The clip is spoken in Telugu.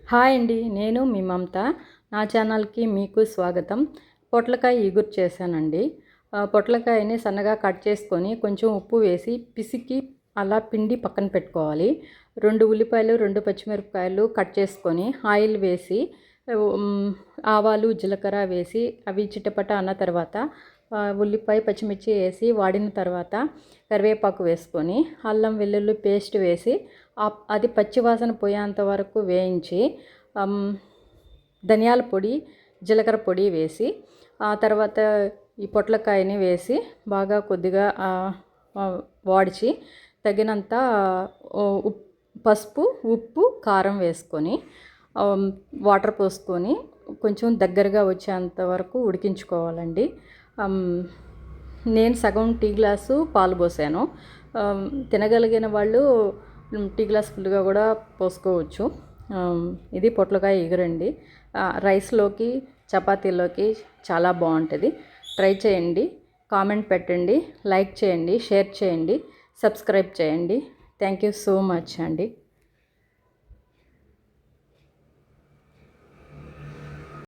హాయ్ అండి, నేను మీ మమత. నా ఛానల్కి మీకు స్వాగతం. పొట్లకాయ ఇగురు చేశానండి. పొట్లకాయని సన్నగా కట్ చేసుకొని కొంచెం ఉప్పు వేసి పిసికి అలా పిండి పక్కన పెట్టుకోవాలి. 2 ఉల్లిపాయలు 2 పచ్చిమిరపకాయలు కట్ చేసుకొని ఆయిల్ వేసి ఆవాలు జీలకర్ర వేసి అవి చిటపట అన్న తర్వాత ఉల్లిపాయ పచ్చిమిర్చి వేసి వాడిన తర్వాత కరివేపాకు వేసుకొని అల్లం వెల్లుల్లి పేస్ట్ వేసి అది పచ్చివాసన పోయేంత వరకు వేయించి ధనియాల పొడి జీలకర్ర పొడి వేసి ఆ తర్వాత ఈ పొట్లకాయని వేసి బాగా కొద్దిగా వాడిచి తగినంత పసుపు ఉప్పు కారం వేసుకొని వాటర్ పోసుకొని కొంచెం దగ్గరగా వచ్చేంత వరకు ఉడికించుకోవాలండి. నేను సగం టీ గ్లాసు పాలు పోసాను. తినగలిగిన వాళ్ళు టీ గ్లాస్ ఫుల్గా కూడా పోసుకోవచ్చు. ఇది పొట్లకాయ ఎగురండి. రైస్లోకి చపాతీలోకి చాలా బాగుంటుంది. ట్రై చేయండి, కామెంట్ పెట్టండి, లైక్ చేయండి, షేర్ చేయండి, సబ్స్క్రైబ్ చేయండి. థ్యాంక్ యూ సో మచ్ అండి.